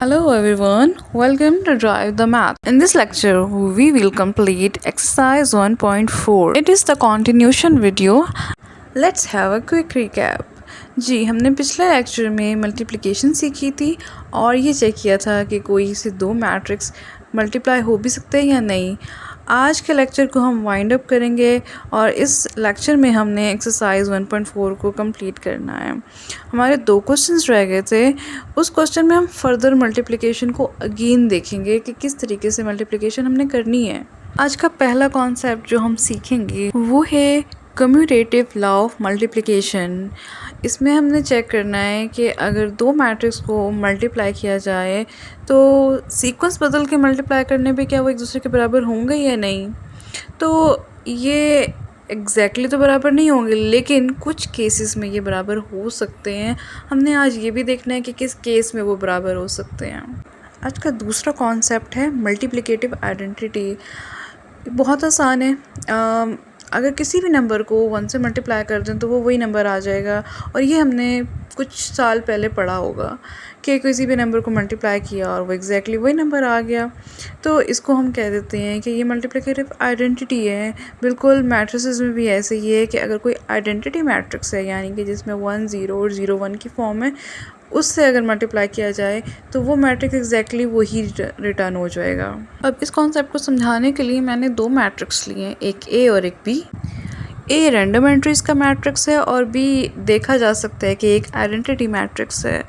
Hello everyone, welcome to Drive the Math. In this lecture, we will complete exercise 1.4. It is the continuation video. Let's have a quick recap. जी हमने पिछले lecture में multiplication सीखी थी और ये check किया था कि कोई से दो मैट्रिक्स मल्टीप्लाई हो भी सकते हैं या नहीं। आज के लेक्चर को हम वाइंड अप करेंगे और इस लेक्चर में हमने एक्सरसाइज 1.4 को कंप्लीट करना है। हमारे दो क्वेश्चंस रह गए थे। उस क्वेश्चन में हम फर्दर मल्टीप्लिकेशन को अगेन देखेंगे कि किस तरीके से मल्टीप्लिकेशन हमने करनी है। आज का पहला कॉन्सेप्ट जो हम सीखेंगे वो है कम्यूटेटिव लॉ ऑफ मल्टीप्लिकेशन। इसमें हमने चेक करना है कि अगर दो मैट्रिक्स को मल्टीप्लाई किया जाए तो सीक्वेंस बदल के मल्टीप्लाई करने पे क्या वो एक दूसरे के बराबर होंगे या नहीं। तो ये एग्जैक्टली तो बराबर नहीं होंगे, लेकिन कुछ केसेस में ये बराबर हो सकते हैं। हमने आज ये भी देखना है कि किस केस में वो बराबर हो सकते हैं। आज का दूसरा कॉन्सेप्ट है मल्टीप्लिकेटिव आइडेंटिटी। बहुत आसान है। अगर किसी भी नंबर को 1 से मल्टीप्लाई कर दें तो वो वही नंबर आ जाएगा। और ये हमने कुछ साल पहले पढ़ा होगा कि किसी भी नंबर को मल्टीप्लाई किया और वो एग्जैक्टली वही नंबर आ गया। तो इसको हम कह देते हैं कि ये मल्टीप्लिकेटिव आइडेंटिटी है। बिल्कुल मैट्रिसेस में भी ऐसे ही है कि अगर कोई आइडेंटिटी मैट्रिक्स है, यानी कि जिसमें 1 0 और 0 1 की फॉर्म है, उससे अगर मल्टीप्लाई किया जाए तो वो मैट्रिक्स एग्जैक्टली वही रिटर्न हो जाएगा। अब इस कॉन्सेप्ट को समझाने के लिए मैंने दो मैट्रिक्स लिए हैं, एक ए और एक बी। ए रैंडम एंट्रीज का मैट्रिक्स है और बी देखा जा सकता है कि एक आइडेंटिटी मैट्रिक्स है।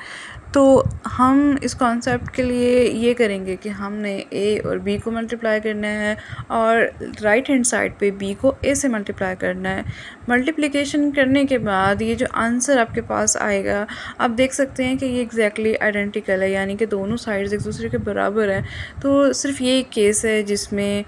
तो हम इस कॉन्सेप्ट के लिए ये करेंगे कि हमने ए और बी को मल्टीप्लाई करना है और राइट हैंड साइड पे बी को ए से मल्टीप्लाई करना है। मल्टीप्लिकेशन करने के बाद ये जो आंसर आपके पास आएगा, आप देख सकते हैं कि ये एग्जैक्टली आइडेंटिकल है, यानी कि दोनों साइड्स एक दूसरे के बराबर है। तो सिर्फ ये एक केस है जिसमें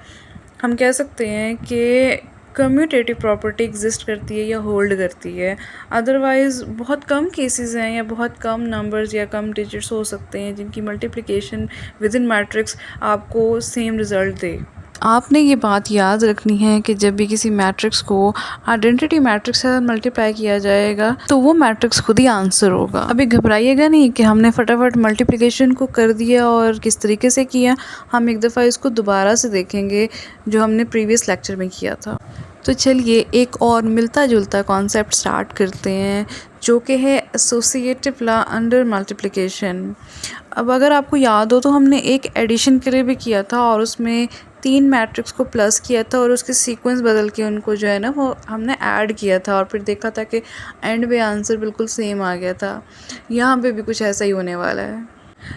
हम कह सकते हैं कि कम्यूटेटिव प्रॉपर्टी एग्जिस्ट करती है या होल्ड करती है। अदरवाइज़ बहुत कम केसेस हैं या बहुत कम नंबर्स या कम डिजिट्स हो सकते हैं जिनकी मल्टीप्लिकेशन विद इन मैट्रिक्स आपको सेम रिज़ल्ट दे। आपने ये बात याद रखनी है कि जब भी किसी मैट्रिक्स को आइडेंटिटी मैट्रिक्स से मल्टीप्लाई किया जाएगा तो वो मैट्रिक्स खुद ही आंसर होगा। अभी घबराइएगा नहीं कि हमने फटाफट मल्टीप्लिकेशन को कर दिया और किस तरीके से किया। हम एक दफ़ा इसको दोबारा से देखेंगे जो हमने प्रीवियस लेक्चर में किया था। तो चलिए एक और मिलता जुलता कॉन्सेप्ट स्टार्ट करते हैं जो कि है एसोसिएटिव लॉ अंडर मल्टीप्लिकेशन। अब अगर आपको याद हो तो हमने एक एडिशन के लिए भी किया था और उसमें 3 मैट्रिक्स को प्लस किया था और उसके सीक्वेंस बदल के उनको जो है ना वो हमने ऐड किया था और फिर देखा था कि एंड में आंसर बिल्कुल सेम आ गया था। यहाँ पे भी कुछ ऐसा ही होने वाला है।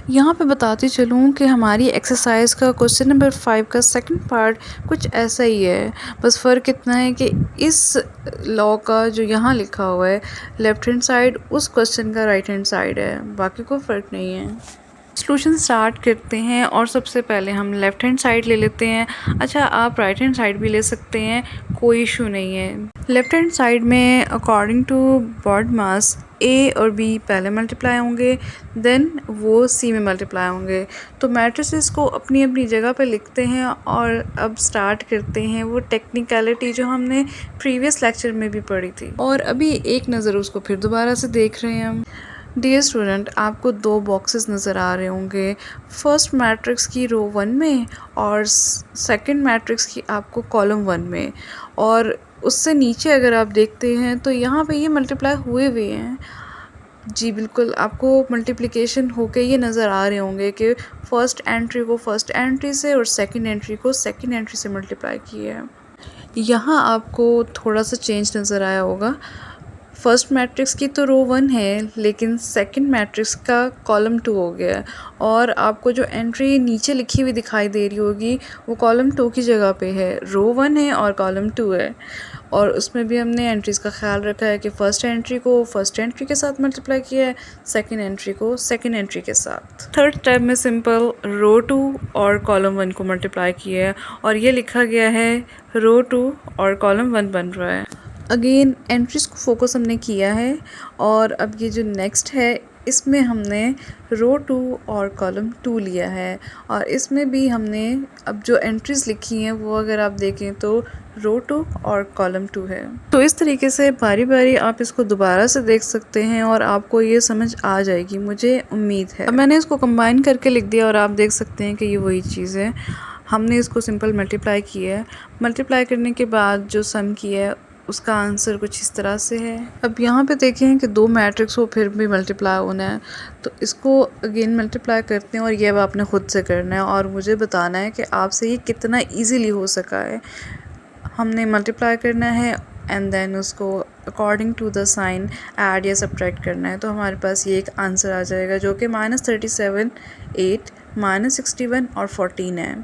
यहाँ पे बताती चलूँ कि हमारी एक्सरसाइज का क्वेश्चन नंबर 5 का सेकंड पार्ट कुछ ऐसा ही है। बस फ़र्क इतना है कि इस लॉ का जो यहाँ लिखा हुआ है लेफ़्ट हैंड साइड उस क्वेश्चन का राइट हैंड साइड है, बाकी कोई फ़र्क नहीं है। सॉल्यूशन स्टार्ट करते हैं और सबसे पहले हम लेफ़्ट हैंड साइड ले लेते हैं। अच्छा, आप राइट हैंड साइड भी ले सकते हैं, कोई इशू नहीं है। लेफ़्ट हैंड साइड में अकॉर्डिंग टू BODMAS ए और बी पहले मल्टीप्लाई होंगे, देन वो सी में मल्टीप्लाई होंगे। तो मैट्रिसेस को अपनी अपनी जगह पे लिखते हैं और अब स्टार्ट करते हैं वो टेक्निकलिटी जो हमने प्रीवियस लेक्चर में भी पढ़ी थी और अभी एक नज़र उसको फिर दोबारा से देख रहे हैं हम। डियर स्टूडेंट, आपको 2 बॉक्सेस नज़र आ रहे होंगे, फर्स्ट मैट्रिक्स की रो 1 में और सेकंड मैट्रिक्स की आपको कॉलम 1 में। और उससे नीचे अगर आप देखते हैं तो यहाँ पे ये मल्टीप्लाई हुए हुए हैं। जी बिल्कुल, आपको मल्टीप्लिकेशन होके ये नज़र आ रहे होंगे कि फ़र्स्ट एंट्री को फर्स्ट एंट्री से और सेकंड एंट्री को सेकंड एंट्री से मल्टीप्लाई किया है। यहाँ आपको थोड़ा सा चेंज नज़र आया होगा। फर्स्ट मैट्रिक्स की तो रो 1 है, लेकिन सेकंड मैट्रिक्स का कॉलम 2 हो गया और आपको जो एंट्री नीचे लिखी हुई दिखाई दे रही होगी वो कॉलम 2 की जगह पे है। रो 1 है और कॉलम 2 है और उसमें भी हमने एंट्रीज़ का ख्याल रखा है कि फ़र्स्ट एंट्री को फर्स्ट एंट्री के साथ मल्टीप्लाई किया है, सेकंड एंट्री को सेकंड एंट्री के साथ। थर्ड स्टेप में सिंपल रो 2 और कॉलम 1 को मल्टीप्लाई किया है और ये लिखा गया है रो 2 और कॉलम 1 बन रहा है। अगेन एंट्रीज़ को फोकस हमने किया है और अब ये जो नेक्स्ट है इसमें हमने रो 2 और कॉलम 2 लिया है और इसमें भी हमने अब जो एंट्रीज लिखी हैं वो अगर आप देखें तो रो 2 और कॉलम 2 है। तो इस तरीके से बारी बारी आप इसको दोबारा से देख सकते हैं और आपको ये समझ आ जाएगी, मुझे उम्मीद है। अब मैंने इसको कंबाइन करके लिख दिया और आप देख सकते हैं कि ये वही चीज़ है। हमने इसको सिंपल मल्टीप्लाई किया है। मल्टीप्लाई करने के बाद जो सम किया है उसका आंसर कुछ इस तरह से है। अब यहाँ पे देखें कि दो मैट्रिक्स को फिर भी मल्टीप्लाई होना है, तो इसको अगेन मल्टीप्लाई करते हैं और ये अब आपने ख़ुद से करना है और मुझे बताना है कि आपसे ये कितना इजीली हो सका है। हमने मल्टीप्लाई करना है एंड देन उसको according to the sign add या सब्ट्रैक्ट करना है, तो हमारे पास ये एक आंसर आ जाएगा जो कि -37, 8, -61 और 14 है।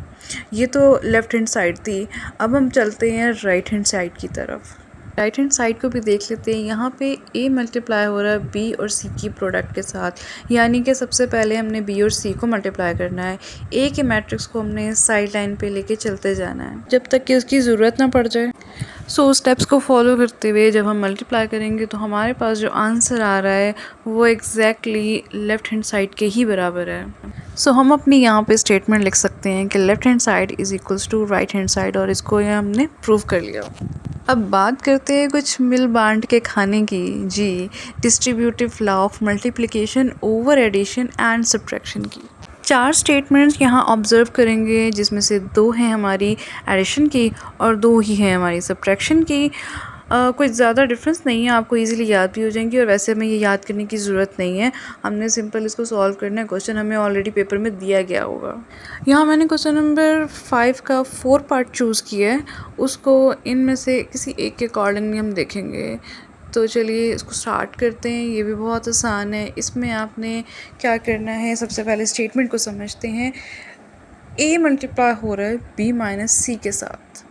ये तो लेफ़्ट हैंड साइड थी। अब हम चलते हैं राइट हैंड साइड की तरफ। राइट हैंड साइड को भी देख लेते हैं। यहाँ पे a मल्टीप्लाई हो रहा है b और c की प्रोडक्ट के साथ, यानी कि सबसे पहले हमने b और c को मल्टीप्लाई करना है। a के मैट्रिक्स को हमने साइड लाइन पे लेके चलते जाना है जब तक कि उसकी ज़रूरत ना पड़ जाए। सो स्टेप्स को फॉलो करते हुए जब हम मल्टीप्लाई करेंगे तो हमारे पास जो आंसर आ रहा है वो एग्जैक्टली लेफ़्ट हैंड साइड के ही बराबर है। सो हम अपनी यहाँ पे स्टेटमेंट लिख सकते हैं कि left hand side is equals to right hand side, और इसको ये हमने प्रूव कर लिया। अब बात करते हैं कुछ मिल बांट के खाने की। जी, distributive law of multiplication over addition and subtraction की। 4 स्टेटमेंट्स यहाँ ऑब्ज़र्व करेंगे जिसमें से 2 हैं हमारी एडिशन की और 2 ही हैं हमारी सब्ट्रैक्शन की। कुछ ज़्यादा डिफरेंस नहीं है, आपको इजीली याद भी हो जाएंगी और वैसे हमें ये याद करने की ज़रूरत नहीं है। हमने सिंपल इसको सॉल्व करना है। क्वेश्चन हमें ऑलरेडी पेपर में दिया गया होगा। यहाँ मैंने क्वेश्चन नंबर 5 का 4 पार्ट चूज़ किया है, उसको इनमें से किसी एक के अकॉर्डिंगली हम देखेंगे। तो चलिए इसको स्टार्ट करते हैं। ये भी बहुत आसान है। इसमें आपने क्या करना है, सबसे पहले स्टेटमेंट को समझते हैं। a मल्टीप्लाई हो रहा है b माइनस c के साथ,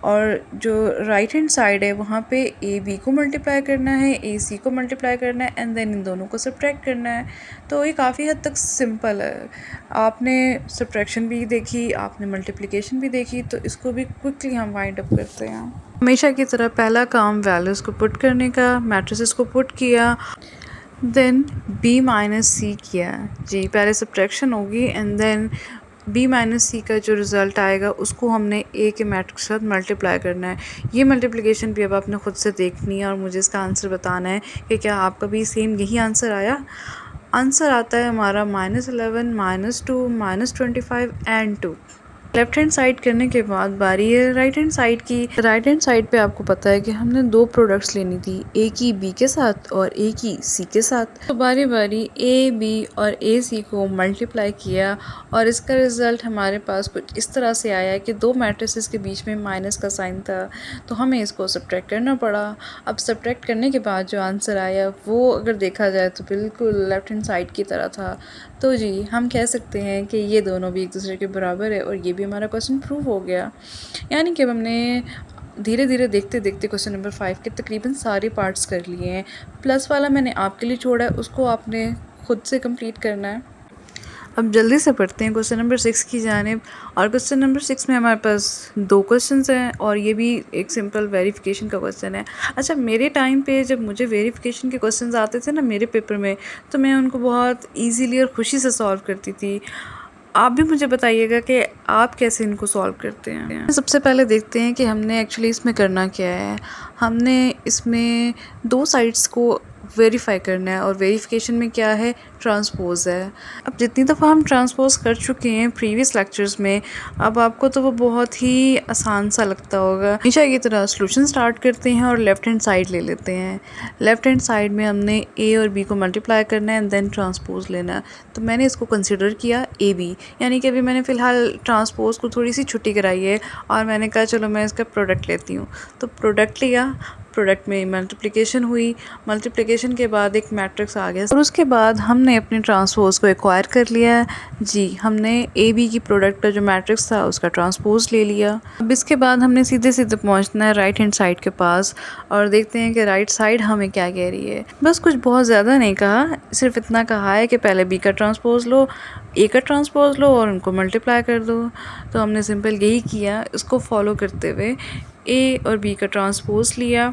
और जो राइट हैंड साइड है वहाँ पे ए बी को मल्टीप्लाई करना है, ए सी को मल्टीप्लाई करना है एंड देन इन दोनों को सब्ट्रैक्ट करना है। तो ये काफ़ी हद तक सिंपल है। आपने सब्ट्रैक्शन भी देखी, आपने मल्टीप्लिकेशन भी देखी, तो इसको भी क्विकली हम वाइंड अप करते हैं। हमेशा की तरह पहला काम वैल्यूज़ को पुट करने का, मैट्रिसेस को पुट किया, देन b माइनस सी किया। जी, पहले सब्ट्रैक्शन होगी एंड देन b माइनस सी का जो रिज़ल्ट आएगा उसको हमने a के मैट्रिक्स के साथ मल्टीप्लाई करना है। ये मल्टीप्लिकेशन भी अब आपने ख़ुद से देखनी है और मुझे इसका आंसर बताना है कि क्या आपका भी सेम यही आंसर आया। आंसर आता है हमारा -11, -2, -25 एंड 2। लेफ़्ट हैंड साइड करने के बाद बारी है राइट हैंड साइड की। राइट हैंड साइड पे आपको पता है कि हमने 2 प्रोडक्ट्स लेनी थी, ए की बी के साथ और ए की सी के साथ। तो बारी बारी ए बी और ए सी को मल्टीप्लाई किया और इसका रिज़ल्ट हमारे पास कुछ इस तरह से आया कि 2 मैट्रिसेस के बीच में माइनस का साइन था, तो हमें इसको सब्ट्रैक्ट करना पड़ा। अब सब्ट्रैक्ट करने के बाद जो आंसर आया वो अगर देखा जाए तो बिल्कुल लेफ़्ट हैंड साइड की तरह था। तो जी, हम कह सकते हैं कि ये दोनों भी एक दूसरे के बराबर है और ये भी हमारा क्वेश्चन प्रूव हो गया। यानी कि हमने धीरे धीरे देखते देखते क्वेश्चन नंबर 5 के तकरीबन सारे पार्ट्स कर लिए हैं। प्लस वाला मैंने आपके लिए छोड़ा है, उसको आपने खुद से कंप्लीट करना है। अब जल्दी से पढ़ते हैं क्वेश्चन नंबर 6 की जानिब। और क्वेश्चन नंबर 6 में हमारे पास 2 क्वेश्चंस हैं और ये भी एक सिंपल वेरिफिकेशन का क्वेश्चन है। अच्छा, मेरे टाइम पे जब मुझे वेरिफिकेशन के क्वेश्चंस आते थे ना मेरे पेपर में, तो मैं उनको बहुत इजीली और ख़ुशी से सॉल्व करती थी। आप भी मुझे बताइएगा कि आप कैसे इनको सॉल्व करते हैं। सबसे पहले देखते हैं कि हमने एक्चुअली इसमें करना क्या है। हमने इसमें 2 साइड्स को वेरीफाई करना है और वेरिफिकेशन में क्या है, ट्रांसपोज है। अब जितनी दफ़ा हम ट्रांसपोज कर चुके हैं प्रीवियस लेक्चर्स में, अब आपको तो वो बहुत ही आसान सा लगता होगा। हमेशा की तरह सॉल्यूशन स्टार्ट करते हैं और लेफ़्ट हैंड साइड ले लेते हैं। लेफ़्ट हैंड साइड में हमने ए और बी को मल्टीप्लाई करना है एंड देन ट्रांसपोज लेना है। तो मैंने इसको कंसिडर किया ए बी, यानी कि अभी मैंने फ़िलहाल ट्रांसपोज को थोड़ी सी छुट्टी कराई है और मैंने कहा चलो मैं इसका प्रोडक्ट लेती हूँ। तो प्रोडक्ट लिया, प्रोडक्ट में मल्टीप्लिकेशन हुई, मल्टीप्लिकेशन के बाद एक मैट्रिक्स आ गया और उसके बाद हमने अपने ट्रांसपोज को एक्वायर कर लिया। जी, हमने ए बी की प्रोडक्ट का जो मैट्रिक्स था उसका ट्रांसपोज ले लिया। अब इसके बाद हमने सीधे सीधे पहुंचना है राइट हैंड साइड के पास और देखते हैं कि राइट साइड हमें क्या कह रही है। बस कुछ बहुत ज़्यादा नहीं कहा, सिर्फ इतना कहा है कि पहले बी का ट्रांसपोज लो, ए का ट्रांसपोज लो और उनको मल्टीप्लाई कर दो। तो हमने सिंपल यही किया। इसको फॉलो करते हुए ए और बी का ट्रांसपोज लिया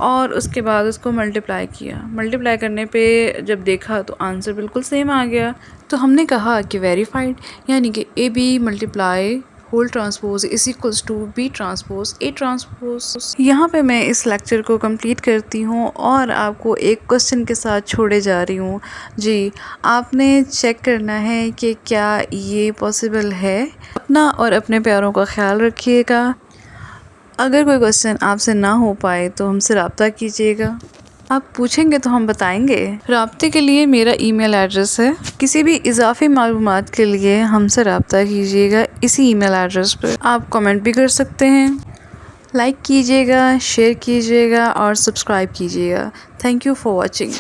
और उसके बाद उसको मल्टीप्लाई किया। मल्टीप्लाई करने पे जब देखा तो आंसर बिल्कुल सेम आ गया। तो हमने कहा कि वेरीफाइड, यानी कि A B multiply whole transpose is equals to B transpose A transpose. यहाँ पे मैं इस लेक्चर को कंप्लीट करती हूँ और आपको एक क्वेश्चन के साथ छोड़े जा रही हूँ। जी, आपने चेक करना है कि क्या ये पॉसिबल है। अपना और अपने प्यारों का ख्याल रखिएगा। अगर कोई क्वेश्चन आपसे ना हो पाए तो हमसे रब्ता कीजिएगा। आप पूछेंगे तो हम बताएंगे। राब्ते के लिए मेरा ईमेल एड्रेस है। किसी भी इजाफी मालूमात के लिए हमसे रब्ता कीजिएगा इसी ईमेल एड्रेस पर। आप कमेंट भी कर सकते हैं। लाइक कीजिएगा, शेयर कीजिएगा और सब्सक्राइब कीजिएगा। Thank you for watching.